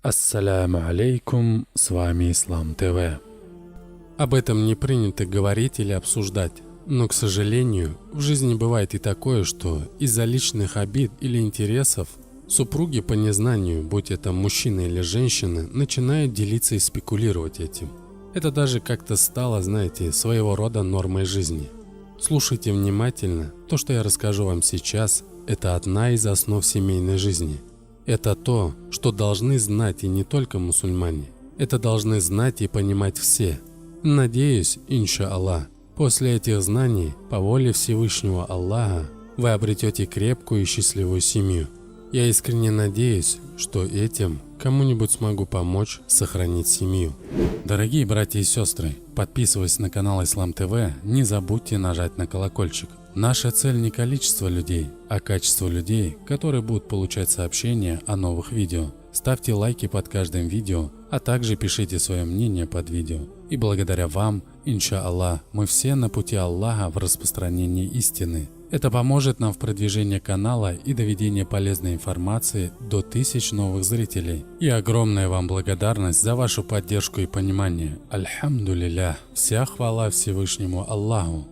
Ассаляму алейкум, с вами Ислам ТВ. Об этом не принято говорить или обсуждать, но, к сожалению, в жизни бывает и такое, что из-за личных обид или интересов супруги по незнанию, будь это мужчина или женщина, начинают делиться и спекулировать этим. Это даже как-то стало, знаете, своего рода нормой жизни. Слушайте внимательно, то, что я расскажу вам сейчас, это одна из основ семейной жизни. Это то, что должны знать и не только мусульмане. Это должны знать и понимать все. Надеюсь, иншаллах, после этих знаний, по воле Всевышнего Аллаха, вы обретете крепкую и счастливую семью. Я искренне надеюсь, что этим кому-нибудь смогу помочь сохранить семью. Дорогие братья и сестры, подписываясь на канал Ислам ТВ, не забудьте нажать на колокольчик. Наша цель не количество людей, а качество людей, которые будут получать сообщения о новых видео. Ставьте лайки под каждым видео, а также пишите свое мнение под видео. И благодаря вам, иншаллах, мы все на пути Аллаха в распространении истины. Это поможет нам в продвижении канала и доведении полезной информации до тысяч новых зрителей. И огромная вам благодарность за вашу поддержку и понимание. Альхамдулиллях, вся хвала Всевышнему Аллаху.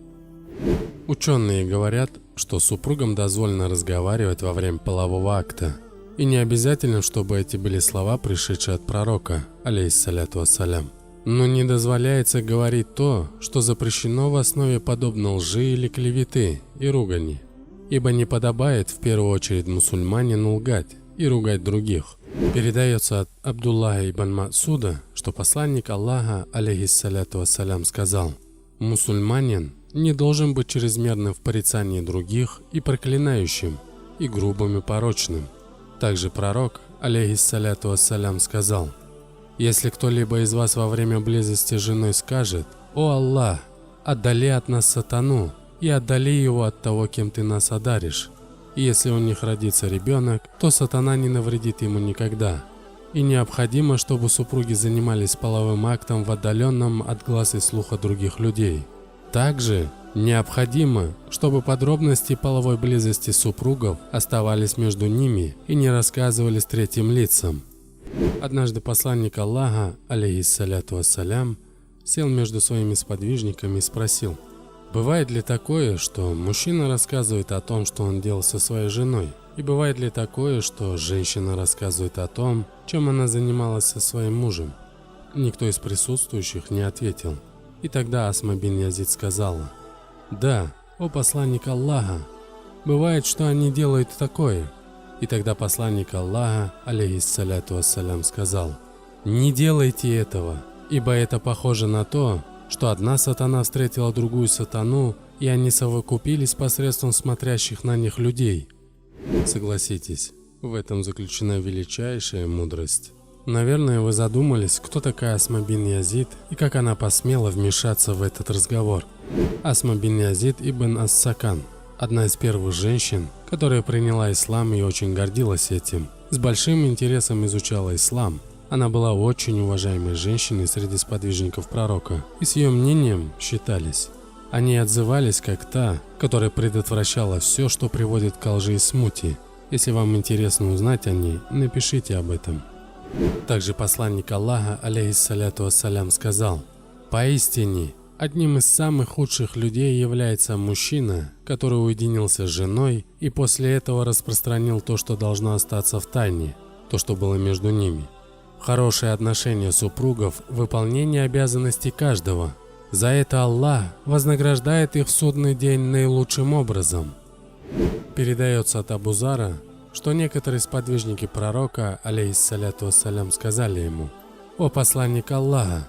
Ученые говорят, что супругам дозволено разговаривать во время полового акта. И не обязательно, чтобы эти были слова, пришедшие от пророка, алейхиссаляту вассалям. Но не дозволяется говорить то, что запрещено в основе подобно лжи или клеветы и ругани. Ибо не подобает в первую очередь мусульманину лгать и ругать других. Передается от Абдуллаха ибн Масуда, что посланник Аллаха, алейхиссаляту вассалям, сказал: «Мусульманин не должен быть чрезмерным в порицании других и проклинающим, и грубым и порочным». Также пророк, алейхиссаляту вассалям, сказал: «Если кто-либо из вас во время близости с женой скажет: „О Аллах, отдали от нас сатану и отдали его от того, кем ты нас одаришь“, и если у них родится ребенок, то сатана не навредит ему никогда». И необходимо, чтобы супруги занимались половым актом в отдаленном от глаз и слуха других людей. Также необходимо, чтобы подробности половой близости супругов оставались между ними и не рассказывались третьим лицам. Однажды посланник Аллаха, алейхиссаляту вассалям, сел между своими сподвижниками и спросил: «Бывает ли такое, что мужчина рассказывает о том, что он делал со своей женой? И бывает ли такое, что женщина рассказывает о том, чем она занималась со своим мужем?» Никто из присутствующих не ответил. И тогда Асма бин Язид сказала: «Да, о посланник Аллаха, бывает, что они делают такое». И тогда посланник Аллаха, алейхиссаляту вассалям, сказал: «Не делайте этого, ибо это похоже на то, что одна сатана встретила другую сатану, и они совокупились посредством смотрящих на них людей». Согласитесь, в этом заключена величайшая мудрость. Наверное, вы задумались, кто такая Асма бин Язид и как она посмела вмешаться в этот разговор. Асма бин Язид ибн ас-Сакан – одна из первых женщин, которая приняла ислам и очень гордилась этим. С большим интересом изучала ислам. Она была очень уважаемой женщиной среди сподвижников пророка, и с ее мнением считались. Они отзывались как та, которая предотвращала все, что приводит к лжи и смуте. Если вам интересно узнать о ней, напишите об этом. Также посланник Аллаха, алейхиссаляту вассалям, сказал: «Поистине, одним из самых худших людей является мужчина, который уединился с женой и после этого распространил то, что должно остаться в тайне, то, что было между ними. Хорошее отношение супругов – выполнение обязанностей каждого. За это Аллах вознаграждает их в судный день наилучшим образом». Передается от Абу Зара, что некоторые сподвижники пророка, алейхиссаляту вассалям, сказали ему: «О посланник Аллаха,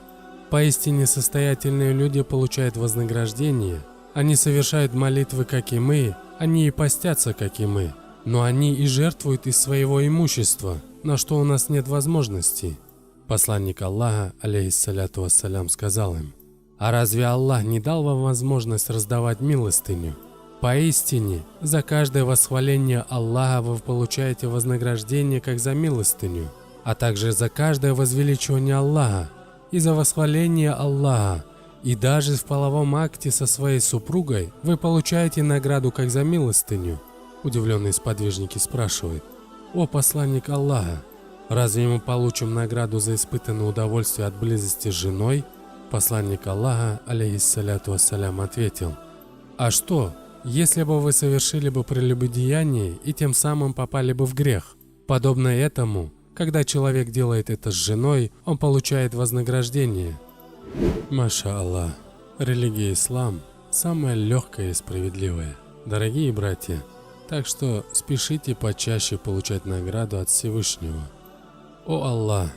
поистине состоятельные люди получают вознаграждение, они совершают молитвы, как и мы, они и постятся, как и мы, но они и жертвуют из своего имущества, на что у нас нет возможности». Посланник Аллаха, алейхиссаляту вассалям, сказал им: «А разве Аллах не дал вам возможность раздавать милостыню? Поистине, за каждое восхваление Аллаха вы получаете вознаграждение как за милостыню, а также за каждое возвеличивание Аллаха и за восхваление Аллаха, и даже в половом акте со своей супругой вы получаете награду как за милостыню». Удивленные сподвижники спрашивают: «О посланник Аллаха, Разве мы получим награду за испытанное удовольствие от близости с женой? Посланник Аллаха, алейхиссаляту вассалям, ответил: а что, если бы вы совершили бы прелюбодеяние и тем самым попали бы в грех? Подобно этому, когда человек делает это с женой, он получает вознаграждение. Маша Аллах, религия ислам самая легкая и справедливая, дорогие братья, так что спешите почаще получать награду от Всевышнего. О Аллах,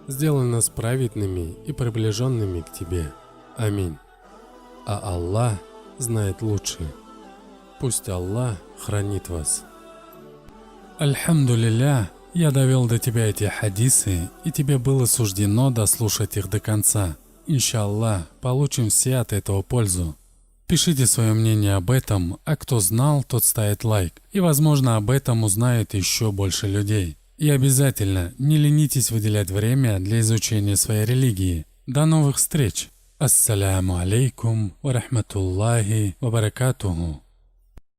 сделай нас праведными и приближенными к Тебе. Аминь. А Аллах знает лучше. Пусть Аллах хранит вас. Альхамдулилля, я довел до тебя эти хадисы, и тебе было суждено дослушать их до конца. Иншаллах, получим все от этого пользу. Пишите свое мнение об этом, а кто знал, тот ставит лайк, и возможно об этом узнает еще больше людей. И обязательно не ленитесь выделять время для изучения своей религии. До новых встреч! Ассаляму алейкум ва рахматуллахи ва баракатуху.